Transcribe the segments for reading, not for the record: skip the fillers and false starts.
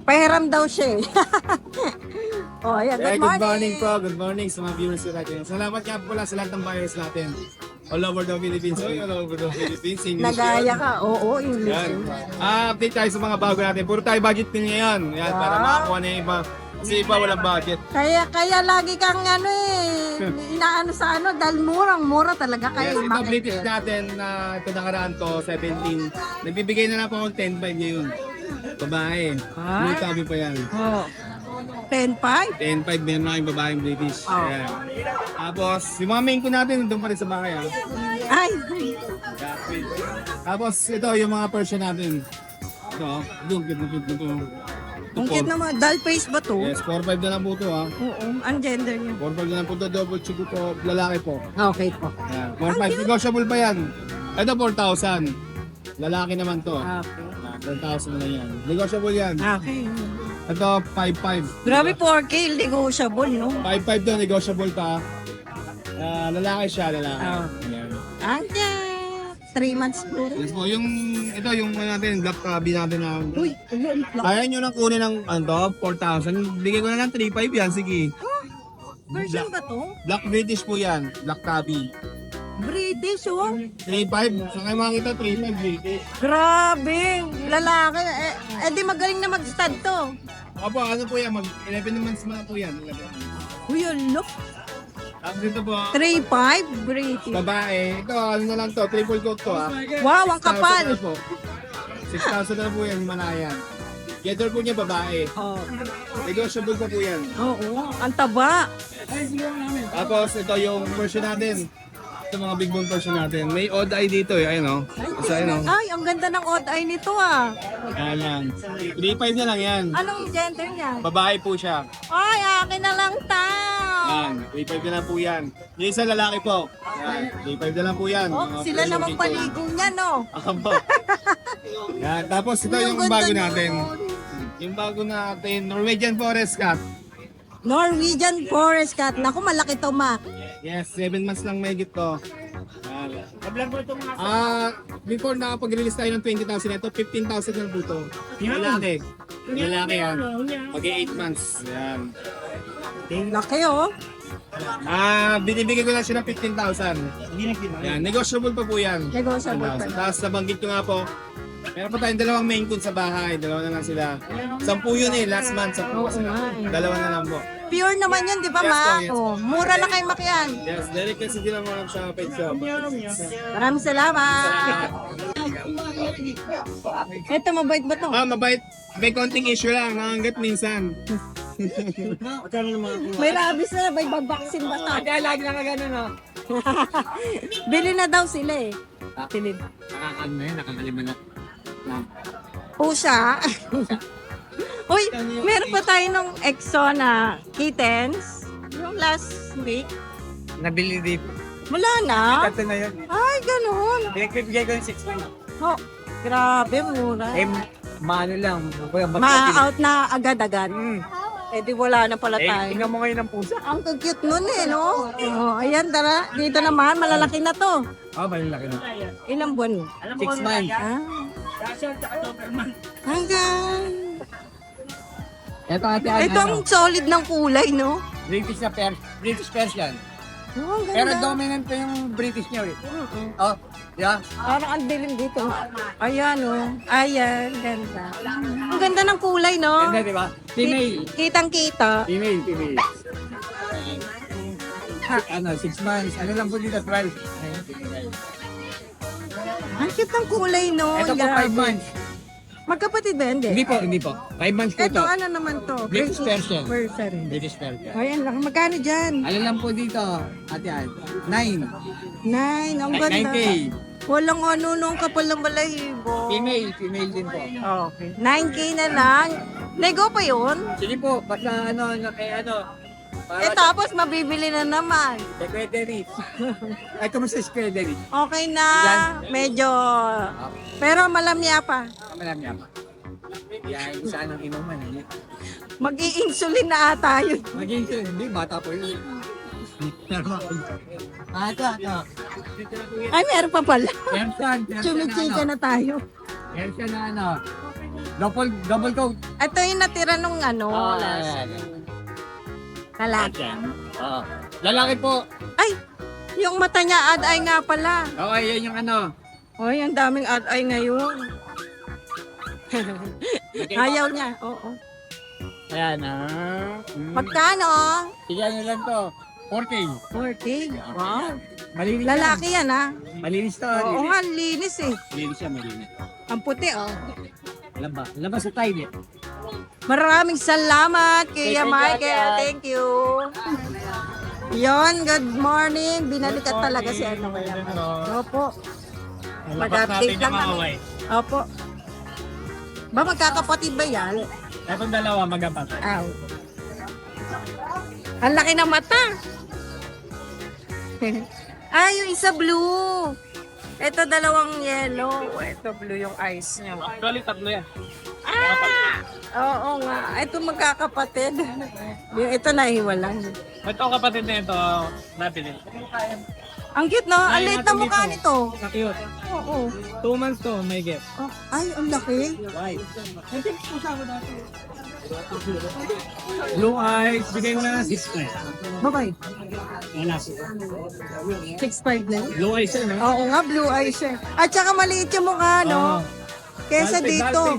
Pahiram daw siya eh. Oh, yeah, Yeah, good morning. po. Good morning sa mga viewers natin. Salamat nga po pala sa lahat ng buyers natin. All over the Philippines. All over the Philippines. English Nagaya yun. ka. Oo, English. Yan. Update tayo sa mga bago natin. Puro tayo budget din ngayon. Yan, para Wow. makakuha na yung iba. Kasi iba walang budget. Kaya lagi kang ano inaano sa ano dahil murang-mura talaga Yes, kayo. ito British natin na ito nakaraan to, 17. Nagbibigay na lang po akong 10.5 ngayon. Babae. Ah. Blue tabby pa yan. Oh. 10.5? 10.5 meron na kayong babaeng British. Oh. Ayan. Tapos, yung mga main ko natin, doon pa rin sa bahay. Ay, Tapos, ito yung mga Persian natin. Ito, doon, cute na to. ang cute naman. Doll face ba to? Yes, 4.5 na lang po to ha. Oo. Ang gender niya. 4.5 na lang po to, double chico po, lalaki po. Okay po. Ayan, 4.5, negotiable pa yan. Ito, 4,000. Lalaki naman to. Okay. 4,000 na yan. Negotiable yan. Okay. Ito, 5.5. Grabe 4K, negotiable, no? 5.5 to, negotiable pa. Lalaki siya, lalaki. Ah. Ayan. Anja, 3 months po. Yes po, ito yung ano natin, black tabby natin na. Uy, Kaya nyo nang kunin ng ano, 4,000. Bigay ko na lang 3.5 yan, sige. version ba to? Black British po yan, black tabby. British, oh. 3.5, sa kayo makikita 3.5 British. Grabe, lalaki. Di magaling na mag-stud to. Opo, ano po yan, mag 11 months na po yan. 11 months. Uy, look. Tapos ito po, 3.5 British. babae. Ito, ano na lang to, triple coat to ah. Wow, ang 6,000 kapal. na po. 6,000 na po yan, Himalayan. Gender po niya babae. Oh. Negotiable pa po yan. Oo, ang taba. Tapos ito yung version natin. Ito mga big bone version natin. May odd eye dito eh. Ayun o. Isa ayun o. Ay, ang ganda ng odd eye nito ah. Ayan lang. 3.5 na lang yan. Anong gender niya? Babae po siya. Ay, akin na lang tao. Yan. 3.5 na lang po yan. Yung isa lalaki po. Yan. 3.5 na lang po yan. Oh, Mga sila version namang dito. paligo niya, no? Ako. Yan. Tapos ito Ang yung ganda bago nun. natin. Yung bago natin, Norwegian Forest Cat. Norwegian Forest Cat. Naku, malaki to, Mac. Yes, 7 months lang may to. Before nakapag-release tayo ng 20,000 ito, 15,000 lang po ito. Lalaki. Lalaki yan. Pag-8 months. Yan. Laki, oh. Binibigay ko lang siya ng 15,000. Yan, negotiable pa po yan. Negotiable pa. Tapos nabanggit ko nga po, meron pa tayong dalawang main coon sa bahay. Dalawa na lang sila. 10 yun eh, last month. 10 Oo sila. nga eh. Dalawa na lang po. Pure naman yun, di ba, Yes, Mac? po, yes. Oh, mura lang kay Mac yan. Yes, direct kasi din lang sa pet shop. Maraming salamat. Ito, mabait ba to? Mabait. May konting issue lang hanggat minsan. May rabies na, may babaksin ba to? Kaya lagi na gano'n, no? Bili na daw sila eh. Bili. Nakakano na yun, nakakalima na. Pusa. Uy, meron pa tayo nung EXO na kittens. Yung last week. Nabili din. Wala na. Ito na yun. Ay, ganun. Pinagbibigay ko yung 6 months. Oh, grabe, mura. Maano lang. Ma-out na agad-agad. Eh di wala na pala tayo. Tingnan mo ngayon ang pusa. Ang cute nun eh, no? Oh, ayan, tara. Dito naman, malalaki na to. Malaki na. Ilang buwan? 6 months. Ah. Hanggang. Ito ate, Ito ang solid ng kulay, no? British Persian. Oh, ang Pero ganda. dominant pa yung British niya. Mm-mm. Oh, yeah. Parang ang dilim dito. Ayan, oh. Ayan, ganda. Ang ganda ng kulay, no? Ganda, di ba? Female. Kitang-kita. Female. Ano, 6 months. Ano lang po dito, 12. Ang cute ng kulay, no? Ito po, 5 months. Magkapatid ba yan, Hindi po. 5 months po Ito, ito. ano naman to? British Persian. Persian. British Persian. Ayan lang. Magkano dyan? Ano lang po dito, ate Al? 9. 9. Ang ganda. 9K. Walang ano nung kapal ng balahibo. Female din po. Okay. 9K na lang. Nego pa yun? Sige po, basta Eh tapos mabibili na naman. Secretary. Ay, kumusta secretary? Okay na. Medyo. Pero malamya pa. Malam niya pa. Yan, saan ang inuman. Mag-i-insulin na ata yun. Maging hindi, bata po yun. Ito. Ay, meron pa pala. Persian Chumichika na tayo. Persian na ano. Double coat. Ito yung natira nung ano. Lalaki. Lalaki po. Ay! Yung mata niya ad-eye nga pala. Okay, yan yung ano. Oy, ang daming ad-eye ngayon. Ayaw niya. Oo. Ayan Magkano? Bigyan nyo lang to. 4K. 40. Wow. Malinis Lalaki yan ha. Malinis to. Oo nga, linis eh. Malinis siya, malinis. Ang puti oh. Labas sa tayo eh. Maraming salamat, Kuya Thank you, Michael. Ate. Thank you. Yon, good morning. Binalikan talaga si ano kaya. Opo. Mag-update lang kami. Opo. Ba magkakapatid ba yan? Itong dalawa magkapatid. Aw. Ang laki ng mata. Yung isa blue. Ito dalawang yellow. Ito blue yung eyes niya. Actually, tatlo yan. Oo nga. Ito magkakapatid. Yung ito nahiwalang. Ito kapatid na ito, nabili. Ang cute no? Ang Ay, liit na natin mukha dito. nito. Cute. Oo. 2 months to, may get. Oh, ay, ang laki. Blue eyes, bigay mo na 6.5. Bye-bye. Wala. 6'5 na yun. Blue eyes yan, no? Oo nga, blue eyes siya. At saka maliit yung mukha, no? Kesa dito.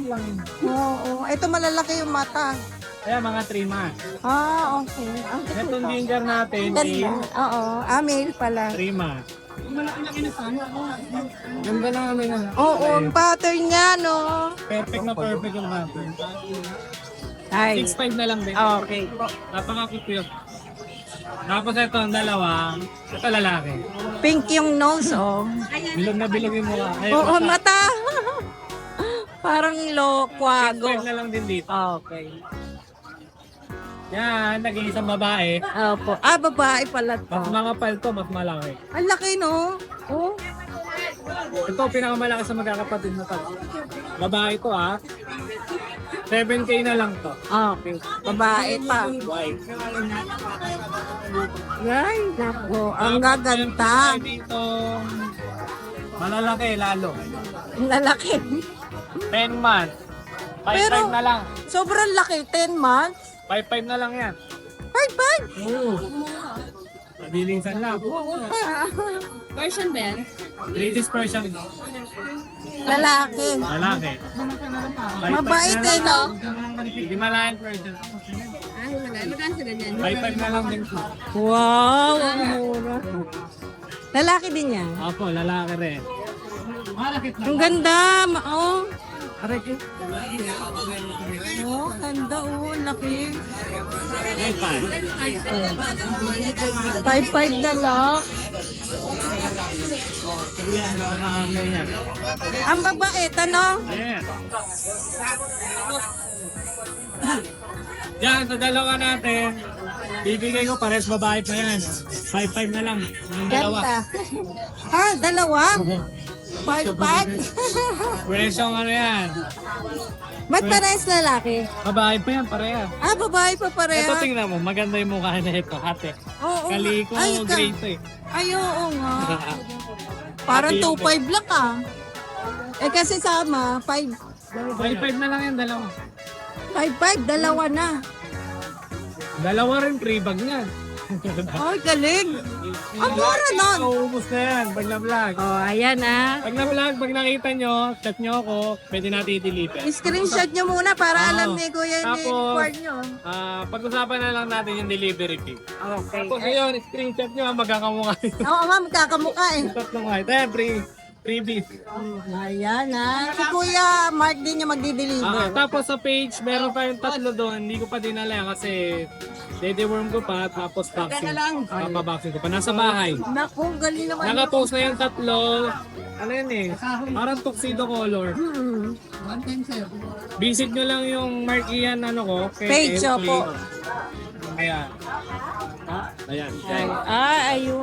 Oo. Ito malalaki yung mata. Kaya mga 3 months. Okay. Ang cute Itong nito. ginger natin Ganda. is Oo. Male pala. 3 months. Ganda na kami na. Oo, ang pattern niya, no? Perfect na perfect yung natin. Ay. 6.5 na lang din. Okay. Napaka-cute. Tapos ito ang dalawa. Ito lalaki. Pink yung nose, oh. Bilog na bilog yung mukha. Ay, Oo, basta. mata. Parang kwago. 6.5 na lang din dito. Okay. Yan, nag-iisang babae. Opo. Babae pala Mas to. makapal to, mas malaki. Ang laki, no? Oh. Ito, pinakamalaki sa magkakapatid na to. Babae to, 7K na lang to. Okay. Babae pa. White. Ay, nako. Ang gaganda. Dito, malalaki lalo. Ang lalaki. 10 months. 5.5 Pero- na lang. Sobrang laki. 10 months. 5.5 na lang yan. 5'5". Mabilisan lang. Version ba yan? British Persian. Lalaki. Lalaki. Mabait eh, no? Himalayan Persian. 5.5 na lang din po. Wow, ang mura. Lalaki din yan. Opo, lalaki rin. Ang ganda. Oh. Oh, ganda. Oh, laki. 5'5" na lang. Ang babait, ano? Yes. Yan, sa dalawa natin, bibigay ko pares babae pa yan. 5.5 na lang. Yung dalawa. Ganda. Dalawa? 5'5"? Presyong ano yan. Ba't parehas lalaki? Babae pa yan, pareha. Babae pa pareha. Ito tingnan mo, maganda yung mukha na ito, ate. Oo. Kaliko, gray ito eh. Ay, oo nga. Parang 2'5" lang Eh kasi sama, 5.5 na lang yan, dalawa. 5'5", dalawa na. Dalawa rin free bag niyan. Ay, galing. Ang mura nun. Nauubos na yan, pag na-vlog. Oh, ayan Pag na-vlog, pag nakita nyo, chat nyo ako, pwede natin i-deliver. Screenshot nyo muna para Oo. alam ni Kuya ni Tapos, Ford nyo. Pag-usapan na lang natin yung delivery fee. Okay. Tapos ngayon, screenshot nyo, magkakamukha nito. Oo nga, magkakamukha eh. Tatlong white. Ayan, freebies. Ayan Si Kuya Mark din yung magdi-deliver. Tapos sa page, meron pa yung tatlo doon. Hindi ko pa dinala yan kasi dede-worm ko pa. Tapos vaccine. Papabaksin ko pa. Nasa bahay. Naku, galing naman. Nakapost na yung tatlo. Ano yun eh? Parang tuxedo color. Visit nyo lang yung Mark Ian ano ko. Page, opo. Ayan. Ayan.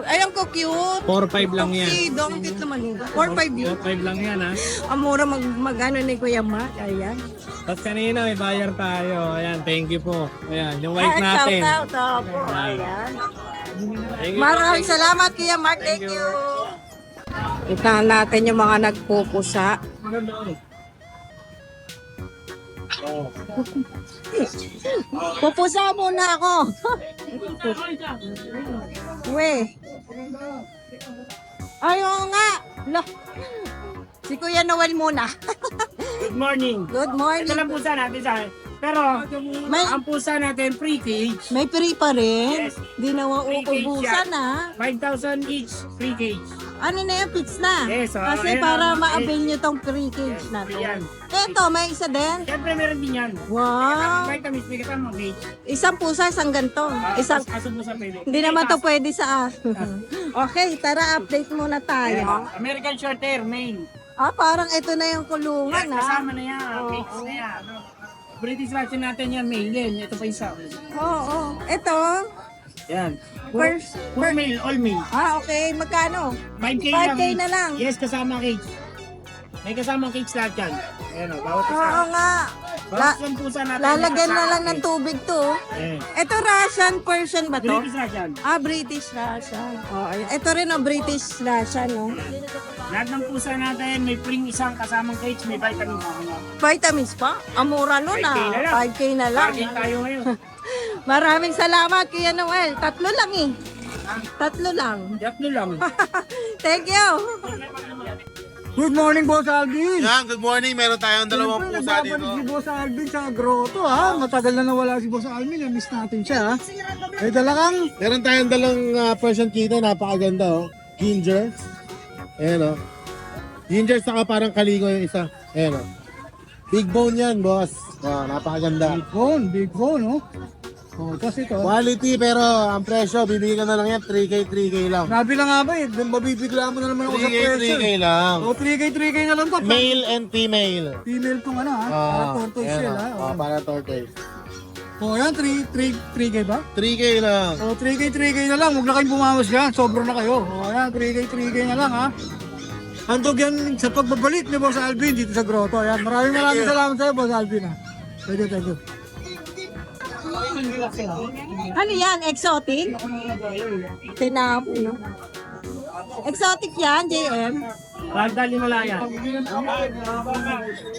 Ayun ko cute. 4-5 lang yan. Tuxedo, ang cute naman yun. 4'5" yun. 4-5 lang yan ha. Ang mura mag-ano ni Kuya Mark. Ayan. Tapos kanina may bayar tayo. Ayan, thank you po. Ayan, yung white natin. Shout out. Opo. Ayan. Thank you. Maraming salamat Kuya Mark. Thank you. Itahan natin yung mga nagpupusa. Pupusa muna ako. We. Ayaw nga. Lo. Si Kuya Noel muna. Good morning. Good Ito morning. lang pusa natin sa pero May- ang pusa natin pre-cage. May free pa rin. Yes. Di na Free cage uubusan yan. ah. 5,000 each free cage. Ano na yan? Fix na. Yes, Kasi ayan, para yes. ma-avail nyo tong free cage na to. Yan. Eto, may isa din. Siyempre meron din yan. Wow. Vitamins, may kasama cage. Isang pusa, isang ganto. Isang, Aso pusa pwede. hindi naman to pwede sa Okay, tara update muna tayo. American Shorthair, male. Ah, parang ito na yung kulungan Yan, ah. kasama na yan. Cage na yan. British Russian natin yan, male din. Ito pa isa. Oo, Ito, Yan. first, Puro male, all male. okay, magkano? 5K 5K na lang. Yes, kasama cage. May kasama cage lahat yan. Ayan o, bawat isa. Oo nga. Bawat isang pusa natin. Lalagyan na kasama lang ng cage. tubig to. Ayan. Ito Russian Persian ba to? British Russian. Ah, British Russian. Oh, ayan. Ito rin ang British Russian, no? Lahat ng pusa natin, may pring isang kasamang cage, may vitamins. Vitamins pa? Amura nun 5K na lang. 5K na lang. Parking tayo ngayon. Maraming salamat, Kuya Noel. 3 lang eh. 3 lang. Yakno lang. Thank you. Good morning, Boss Alvin. Yan, good morning. Meron tayong dalawang Siyempre, pusa nagbabalik dito. si Boss Alvin sa grotto, ha? Matagal na nawala si Boss Alvin. Na-miss natin siya, ha? May dala kang Meron tayong dalang Persian kita, napakaganda oh. Ginger. Ayan oh. Ginger saka parang kalingo yung isa. Ayan oh. Big bone yan, boss. Oh, napakaganda. big bone, no? Oh, tapos ito. Quality pero ang presyo, bibigyan ka na lang yan, 3K lang. Grabe lang nga ba eh. Mabibigla mo na naman ako sa 3K presyo. lang. Oh, 3K na lang to. Male and female. Female tong ano, ha? Para tortoise ayan, shell, ha? oh, para tortoise. Oh, yan, 3K ba? 3K lang. Oh, 3K na lang. Huwag na kayong bumawas yan. Sobra na kayo. Oh, yan, 3K na lang, ha? Handog yan sa pagbabalik ni Boss Alvin dito sa grotto. Ayan, maraming salamat sa'yo, Boss Alvin, ha? Thank you. Ano yan? Exotic? Tinapo, no? Exotic yan, JM. Ragdoll Himalaya.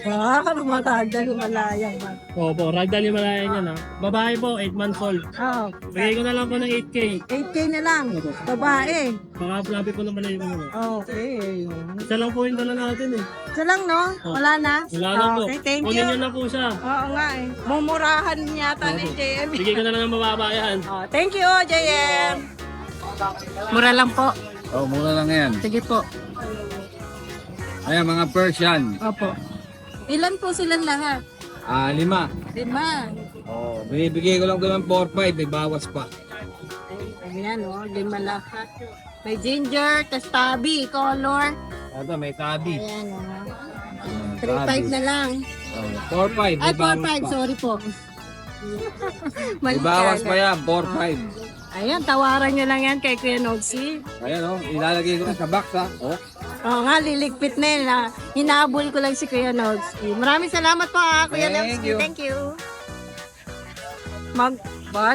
Ah, matagda Himalaya. Opo, Ragdoll Himalaya yan ha. Babae po, 8 months old. Oh, Bigay ko na lang po ng 8K. 8K na lang. Babae. Baka fluffy po naman na yung ano. Okay. Isa lang po yung dala natin eh. Ito lang, no? Wala na? Wala na po. Okay, thank Kunin you. nyo na po siya. Oo nga eh. Mumurahan yata ni JM. Bigay ko na lang ng mababa yan. Oh, thank you, JM. Mura lang po. Oh, mura lang yan. Sige po. Ayan, mga Persian. Opo. Ilan po silang lahat? 5. 5. Oh, binibigay ko lang ito ng 4-5, may bawas pa. Ayan, oh, 5 lahat. May ginger, tas tabi, color. Ito, may tabi. Ayan, oh. 3.5 na lang. Oh, 4-5, Ay, may bawas 4.5, pa. sorry po. May bawas pa yan, 4-5. Ayan, tawaran nyo lang yan kay Kuya Nogsi. Ayan oh, ilalagay ko na sa box ha. Oh. Oo nga, liligpit na yun. Hinahabol ko lang si Kuya Nogsi. Maraming salamat po ha, Kuya Thank Nogsi. you. Thank you.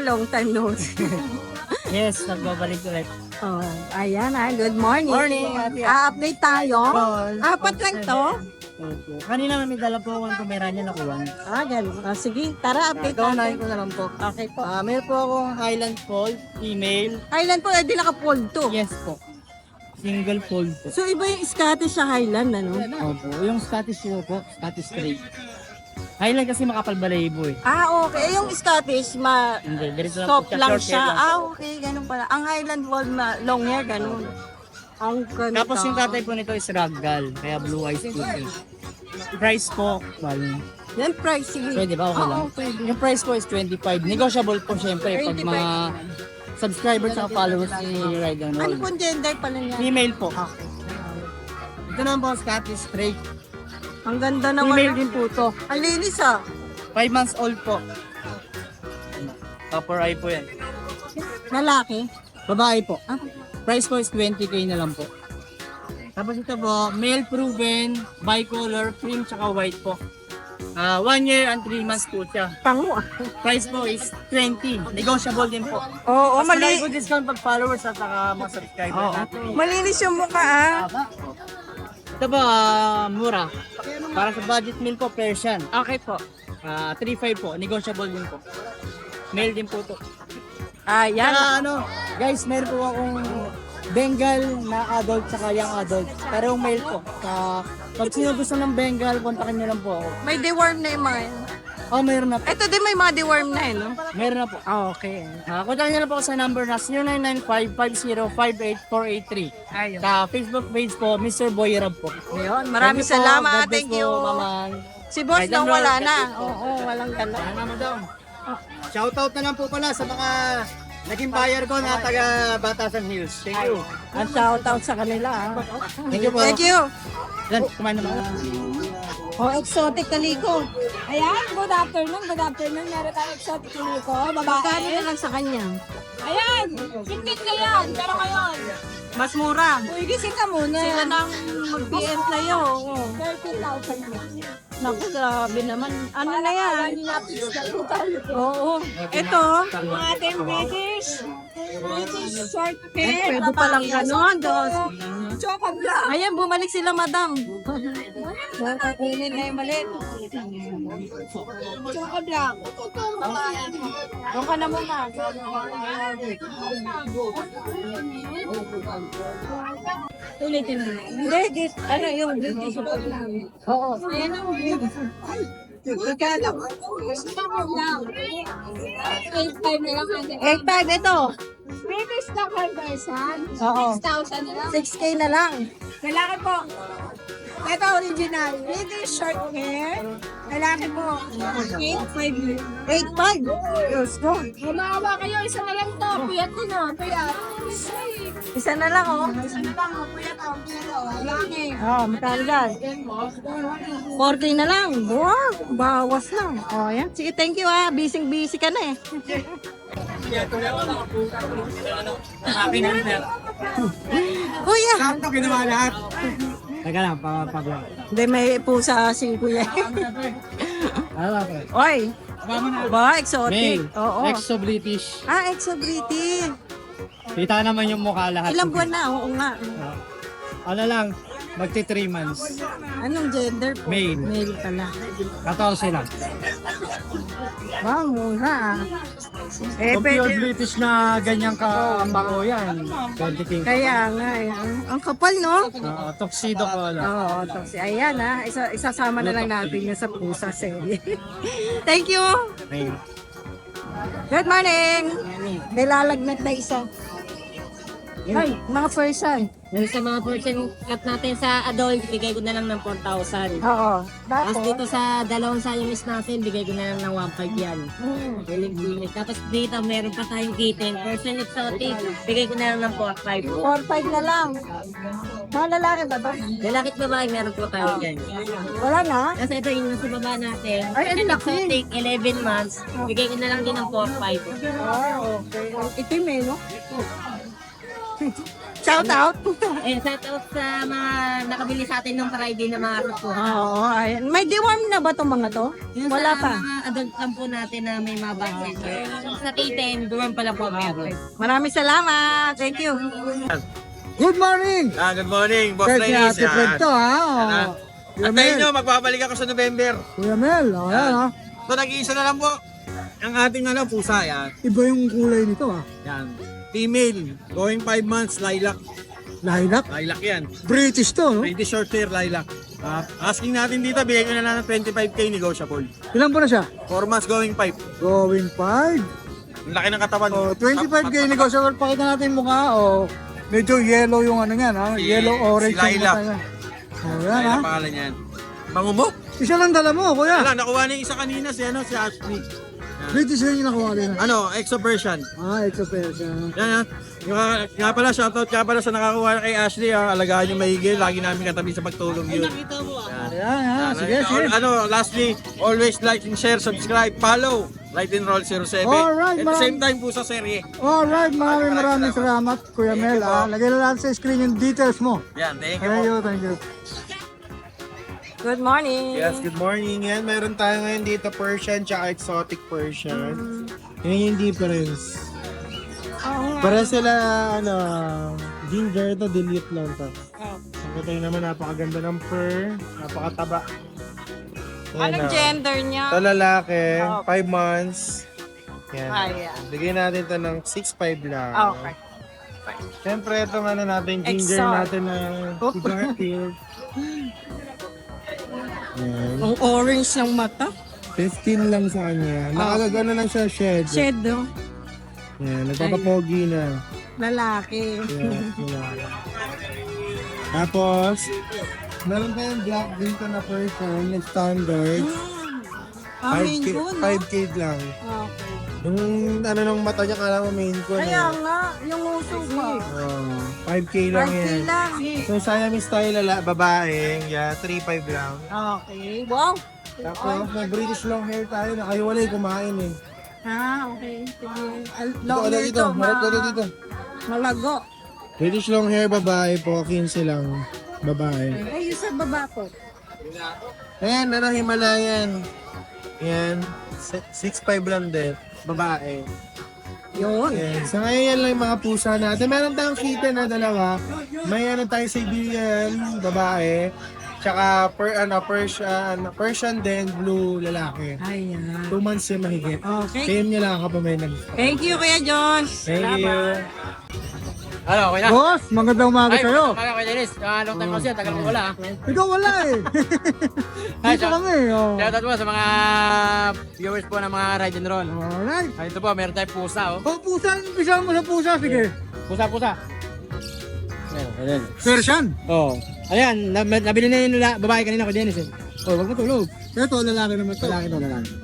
Long time no see. Yes, nagbabalik ulit. Oh, ayan ha, good morning. Morning. Update tayo. 4 lang to. Opo. Kanina may dala po akong Pomeranian na kuwan. Ah, ganun. Ah, sige, tara, update Gawanahin natin. ko na lang po. Okay po. Meron po akong Highland Fold, female. Highland po, di naka-fold to. Yes po. Single fold po. So, iba yung Scottish sa Highland, ano? Opo. Yung Scottish po, Scottish Straight. Highland kasi makapal balayibo eh. Ah, okay. Yung Scottish, Hindi, ganito soft po siya, lang short siya. hair lang. Ah, okay, ganun pala. Ang Highland Fold, long hair, ganun. Ang ganda. Tapos yung tatay po nito is Ragdoll, kaya blue eyes puti. Price po, Yan, price, sige. pwede ba? Okay lang. Oo, pwede. Yung price po is 25. Negotiable po syempre pag 25. mga subscribers at followers ni Ride and Ano Roll. pong gender pala niya? Female po. Ito naman po Scottish Straight. Ang ganda naman. Female din po to. Ang linis ah. 5 months old po. Copper eye po yan. Lalaki. Babae po. Ah, Price po is 20k na lang po. Tapos ito po, male proven, bicolor, cream tsaka white po. 1 year and 3 months po siya. pango ah. Price po is 20. Negotiable din po. Oo, Mas malaki po discount pag followers at saka mga subscribers natin. Malinis yung mukha ah. Ito po, mura. Para sa budget meal po, Persian. Okay po. 3.5 po, negotiable din po. Male din po to. Ayan. Saka guys, meron po akong Bengal na adult saka young adult. Pero yung male po. Pag sino gusto ng Bengal, kontakin nyo lang po ako. May deworm na yung mga yun. Meron na po. Ito din may mga deworm na eh, no? Meron na po. Okay. Kontakin nyo lang po ako sa number na 0995-5058-483. Ayun. Sa Facebook page po, Mr. Boy Rab po. Ayun. Maraming Thank you po. salamat. God bless Thank po, you. Mamang. Si boss Ay, nang Lord, wala God na. bless po. Oo, walang dala. Ano madam? Shoutout na lang po pala sa mga naging buyer ko na taga Batasan Hills. Thank you. Ang shout-out sa kanila. Thank you po. Thank you. Lan, kumain naman. Exotic kaliko. Ayan, good afternoon, good afternoon. Meron tayong exotic ko, Magkano babae. na lang sa kanya? Ayan, tingin ka yan. Pero ngayon, Mas mura. uy, gising ka muna. Sila nang mag-PM sa'yo. Oo. 13,000 mo. Naku, grabe naman. Ano na yan? Hindi na-fix na po tayo. Oo. Ito. Ang ating British short hair. Pwede palang ganon. Dos. Choco black. Ayan, bumalik sila, madam. Kunin na yung mali. Choco black. Doon ka na muna. Ulitin mo. Hindi, ano yung British? Oo. Ayan ang Ikala. Choco black. 8,500 na lang natin. 8.5 ito. British na conversion. Oo. 6,000 na lang. 6K na lang. Lalaki po. Ito original. British short hair. Lalaki po. 8,500. 8.5. Diyos ko. Umawa kayo. Isa na lang to. Puyat ko na. Puyat. Isa na lang, oh. Isa na lang. Puyat o. Puyat o. Lalaki. Oh, magkano dyan? 40 na lang. Wow, bawas lang. Oh, yan. Sige, thank you ah. Busy ka na eh. Kuya! Sakto ginawa lahat. Teka lang, pa-vlog. Hindi, may pusa si kuya. Ano ba? Oy! Ba, exotic. Male. Oo. Exo-British. Exo-British. Kita naman yung mukha lahat. Ilang buwan na? Oo nga. Ano lang, magti 3 months. Anong gender po? Male. Male pala. 14 lang. Wow, mura ah. Kung pure Pwede. British na ganyan ka bango yan, 20 Kaya nga, eh. Ang kapal, no? tuxedo ko lang. Oo, tapos ayan ha. Isasama na lang natin yung sa pusa serye. Thank you! Good morning! Nilalagnat na isa. Ay, mga person. Yung sa mga portion cut natin sa adult, bigay ko na lang ng 4,000. Oo. Tapos Tapos, dito sa dalawang Siamese natin, bigay ko na lang ng 1,500 yan. Bilig-bilig. Tapos dito, meron pa tayong kitten. Person exotic, bigay ko na lang ng 4,500. 4-5 na lang. Mga lalaki ba ba? Lalakit babae, meron po tayo dyan. Wala na? Kasi ito yung nasa baba natin. Ay, ang laki. Exotic, 11 months, bigay ko na lang din ng 4,500. Okay. Ang itim eh, no? Shout out! Eh, shout out sa mga nakabili sa atin ng Friday na mga aso po. Oo, ayan. May deworm na ba itong mga to? Yung Wala sa pa. mga adult lang po natin na may mga vaccine. Sa kitten, duwan pala po meron. Maraming salamat. Thank you. Good morning! Good morning, Boss Kaya si Ladies. Ate Fred to, ha? At Kuya tayo Mel. nyo, magbabalik ako sa November. Kuya Mel, ayan ha. So, nag-iisa na lang po. Ang ating pusa, yan. Iba yung kulay nito ha. Yan. Female, going 5 months, lilac. Lilac. Lilac yan. British to, no? Pretty short hair, lilac. Asking natin dito, bigay ko na lang ng 25k negotiable. Ilan po na siya? 4 months going 5. Going 5. Ang laki ng katawan. Oh, 25k negotiable. Pakita natin yung mukha. Oh, medyo yellow yung ano yan, ha? Si- Yellow orange si yung Lilac. mukha niya. Oh, yan, Ay, ha? ang pangalan yan. Pangumok. Isa lang dala mo, kuya. Wala, nakuha na yung isa kanina, si Ashley. British rin yung nakuha din. Exo version. Exo version. Yan. Nga pala, shoutout nga pala sa nakakuha kay Ashley. Alagaan yung mahigil. Lagi namin katabi sa pagtulong yun. Ayan, ha? Sige, sige. Lastly, always like and share, subscribe, follow. Light and Roll 07. Alright, At the same time po sa serye. Alright, maraming salamat, Kuya Mel. Lagay na lang sa screen yung details mo. Yan, thank you po. Thank you. Good morning. Yes, good morning. Yan, meron tayo ngayon dito Persian tsaka exotic Persian. Yan yung difference. Oo nga. Para sila, ginger to, dilute lang to. Ito yung naman, napakaganda ng fur. Napakataba. Anong gender niya? Ito lalaki, Oh. 5 months. Yan. Ayan. Bigyan natin to ng 6.5 lang. Okay. Siyempre, itong ano natin, ginger Exotic. natin na Garfield. Yan. Ang orange ng mata. 15 lang sa kanya. Nakagagano lang siya, shed. Shadow. Yan, nagpapapogi na. Lalaki. Yes, wala. Tapos, meron tayong black dito na Persian na standard. Main Coon, no? 5K lang. Okay. Yung ano ng mata niya, kala mo main ko. Kaya nga, yung uso pa. 5K lang 5K yan. lang. So, Siamese style babae. Yeah, 3.5 lang. Okay. Wow. Tapos, na British long hair tayo. Nakahiwalay kumain eh. Okay. Long hair dito. Marap ko dito. Malago. British long hair babae po. 15 lang. Babae. Ay, yung sa baba po. Ayan, Himalayan. Yan. 6'5 lang din. Babae. Yun. Yan. So ngayon yan lang yung mga pusa natin. Meron tayong kitten na dalawa. May ano tayo Siberian, babae. Tsaka Persian din, blue, lalaki. Ayan. 2 months yung mahigit. Okay. Same niya lang kapag may nag. Thank you, Kuya Josh. Thank you. Ano, okay na? Boss, magandang umaga Ay, sa'yo. magandang umaga, Dennis. Long time kasi, tagal mo wala. Ikaw wala eh. Ay, Dito kami. Oh. Shoutout po sa mga viewers po ng mga Ride and Roll. Alright. Ay, ito po, meron tayong pusa, oh. Oh, pusa. Umpisa mo sa pusa. Sige. Pusa. Ayan. Persian. Oh. Ayan, nabili na yung babae kanina ko, Dennis, eh. Oh, wag mo tulog. Ito, lalaki naman to. Lalaki to, lalaki.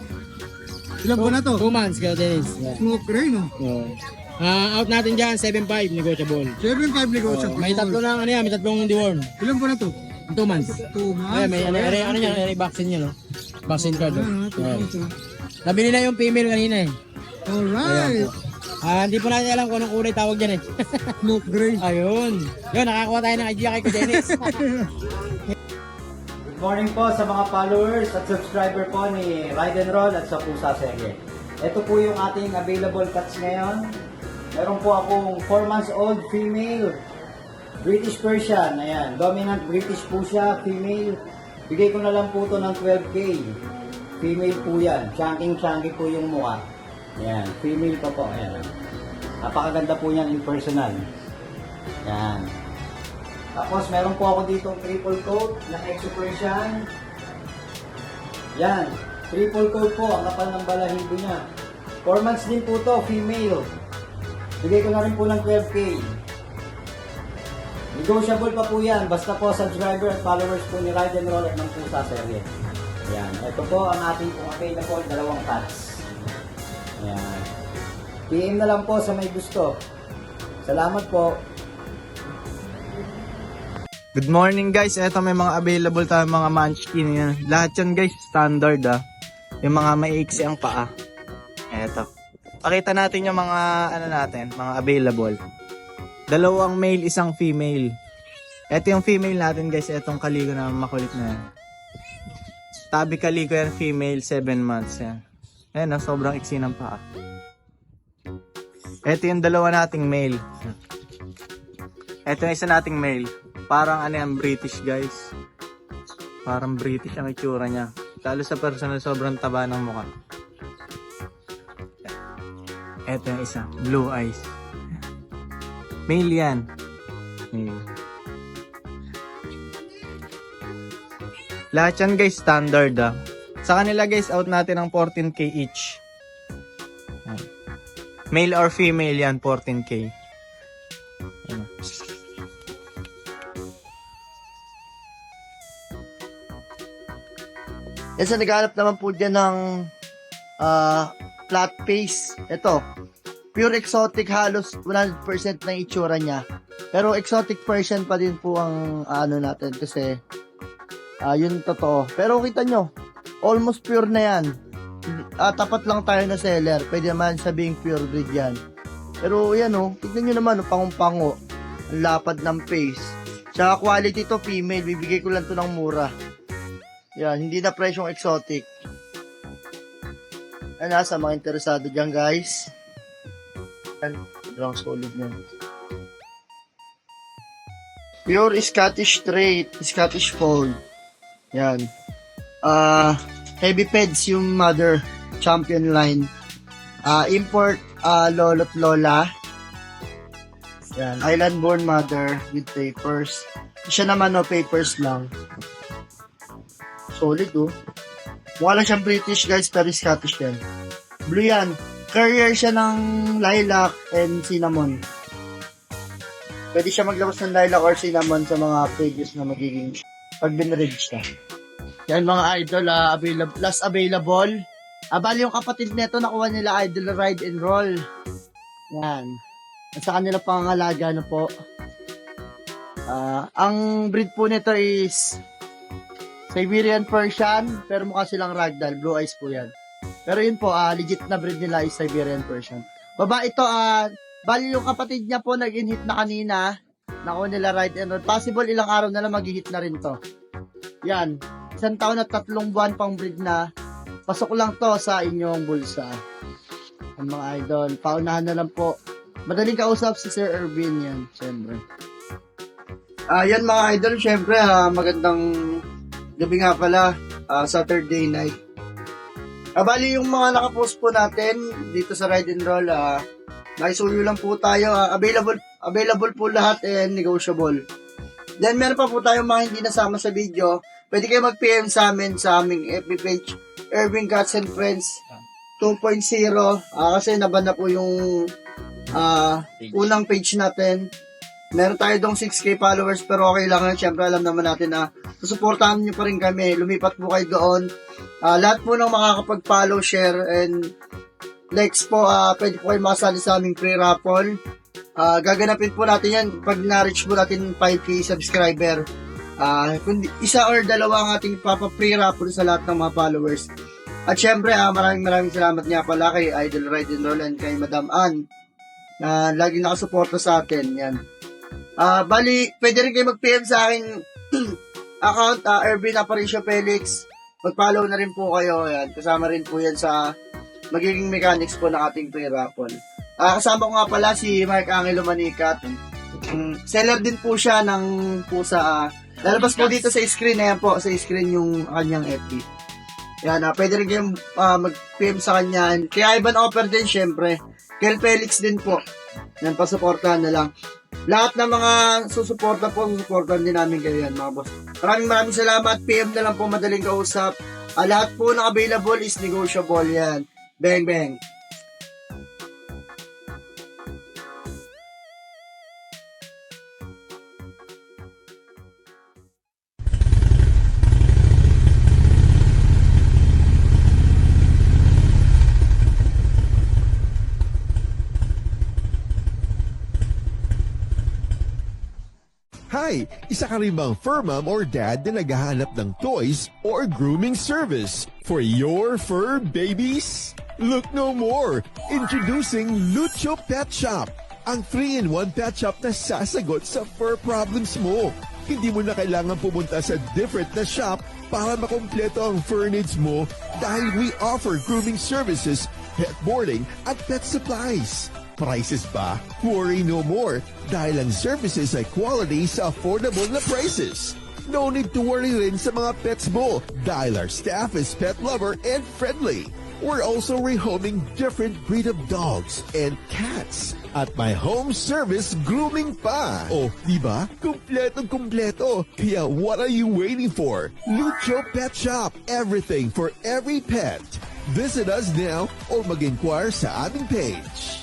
Ilan po na to? 2 months kayo, Dennis. Smoke gray, no? Oh. Out natin dyan, 7.5, negotiable. 7.5 negosyo. May tatlo lang, ano yan, may tatlong deworm. Ilan po na to? 2 months. 2 months. Ayan, may ano yan, vaccine yan, no? Vaccine card, oh. Ayan, Ayan. ito. Nabili na yung female kanina, eh. Alright. Hindi po natin alam kung anong kulay tawag dyan, eh. Smoke gray. Ayun. Yun, nakakuha tayo ng idea kay Kuya Dennis. Good morning po sa mga followers at subscriber po ni Ride and Roll at sa Pusa Serye. Ito po yung ating available cats ngayon. Meron po akong 4 months old female British Persian. Ayan, dominant British po siya, female. Bigay ko na lang po to ng 12K. Female po yan. Chunky po yung mukha. Ayan, female pa po. Ayan. Napakaganda po yan in personal. Ayan. Tapos meron po ako dito triple coat na Exo Persian. Yan. Triple coat po. Ang kapal ng balahibo niya. 4 months din po to. Female. Bigay ko na rin po ng 12K. Negotiable pa po yan. Basta po subscriber at followers po ni Ride and Roll at ng Pusa Serye. Yan. Ito po ang ating pong available. 2 cats. Yan. PM na lang po sa may gusto. Salamat po. Good morning guys, eto may mga available tayo mga munchkin yan. Lahat yan guys, standard Yung mga maiiksi ang paa. Eto. Pakita natin yung mga mga available. 2 male, 1 female. Eto yung female natin guys, etong kaligo na makulit na yan. Tabi kaligo yan, female, 7 months yan. Ayan sobrang iksi ng paa. Eto yung 2 nating male. Eto yung 1 nating male. Parang yan, British guys. Parang British ang itsura niya. Lalo sa personal, sobrang taba ng mukha. Eto yung isa, blue eyes. Male yan. Male. Lahat yan guys, standard Sa kanila guys, out natin ng 14K each. Male or female yan, 14K. Ayan. Kasi naghanap naman po dyan ng flat face. Ito, pure exotic, halos 100% ng itsura niya. Pero exotic Persian pa din po ang natin kasi yun totoo. Pero kita nyo, almost pure na yan. Tapat lang tayo na seller. Pwede naman sabing pure breed yan. Pero yan tignan nyo naman, pangong-pango. Ang lapad ng face. Tsaka quality to female, bibigay ko lang to ng mura. Yan, hindi na presyong exotic. Sa mga interesado dyan guys. Yan, sobrang solid na. Pure Scottish Straight, Scottish Fold. Yan. Heavy Peds yung mother, champion line. Import, Lolo't Lola. Yan. Island-born mother with papers. Siya naman, no, papers lang. Solid, oh. Mukha lang siyang British, guys, pero Scottish yan. Blue yan. Carrier siya ng lilac and cinnamon. Pwede siya maglabas ng lilac or cinnamon sa mga pages na magiging pag binridge na. Yan mga idol, last available. Bali yung kapatid nito, nakuha nila Idol Ride and Roll. Yan. At sa kanila pangangalaga na po. Ang breed po nito is Siberian Persian, pero mukha silang ragdoll. Blue eyes po yan. Pero yun po, legit na breed nila is Siberian Persian. Baba ito, bali yung kapatid niya po nag-in-hit na kanina. Nakuha nila Ride and Roll. Possible ilang araw na lang mag-hit na rin to. Yan. 1 taon at 3 buwan pang breed na. Pasok lang to sa inyong bulsa. Ang mga idol, paunahan na lang po. Madaling kausap si Sir Erwin yan, syempre. Yan mga idol, syempre, magandang gabi nga pala, Saturday night. Bali yung mga nakapost po natin dito sa Ride and Roll, naisuyo lang po tayo. Available po lahat and negotiable. Then meron pa po tayong mga hindi nasama sa video. Pwede kayo mag-PM sa amin sa aming FB page, Erwin Cats and Friends 2.0. Kasi naban na po yung unang page natin. Meron tayo dong 6K followers pero okay lang. Siyempre alam naman natin na susuportahan nyo pa rin kami. Lumipat po kayo doon. Lahat po ng makakapag-follow, share, and likes po, pwede po kayo makasali sa aming free raffle. Gaganapin po natin yan pag na-reach po natin 5K subscriber. Kundi isa or dalawa ang ating papa-free raffle sa lahat ng mga followers. At syempre, maraming salamat nga pala kay Idol Ride and Roll and kay Madam Ann na lagi nakasuporta sa atin. Yan. Bali, pwede rin kayo mag-PM sa aking account, Erwin Aparicio Felix. Mag-follow na rin po kayo. Yan. Kasama rin po yan sa magiging mechanics po ng ating free raffle. Kasama ko nga pala si Mark Angelo Manicat. Seller din po siya ng pusa. Lalabas po dito sa screen. Ayan po, sa screen yung kanyang FB. Yan, pwede rin kayong mag-PM sa kanya. Kaya Ivan Offer din, syempre. Kel Felix din po. Yan, pasuportahan na lang. Lahat ng mga susuportahan din namin kayo yan, mga boss. Maraming salamat. PM na lang po, madaling kausap. Lahat po na available is negotiable yan. Bang, bang. Hi! Isa ka rin bang fur mom or dad na naghahanap ng toys or grooming service for your fur babies? Look no more! Introducing Lucho Pet Shop, ang 3-in-1 pet shop na sasagot sa fur problems mo. Hindi mo na kailangan pumunta sa different na shop para makompleto ang fur needs mo dahil we offer grooming services, pet boarding at pet supplies. Prices ba? Worry no more dahil ang services ay quality sa affordable na prices. No need to worry rin sa mga pets mo dahil our staff is pet lover and friendly. We're also rehoming different breed of dogs and cats at my home service grooming pa. Oh, diba? Kumpletong-kumpleto. Kaya what are you waiting for? Lucho Pet Shop. Everything for every pet. Visit us now or mag-inquire sa aming page.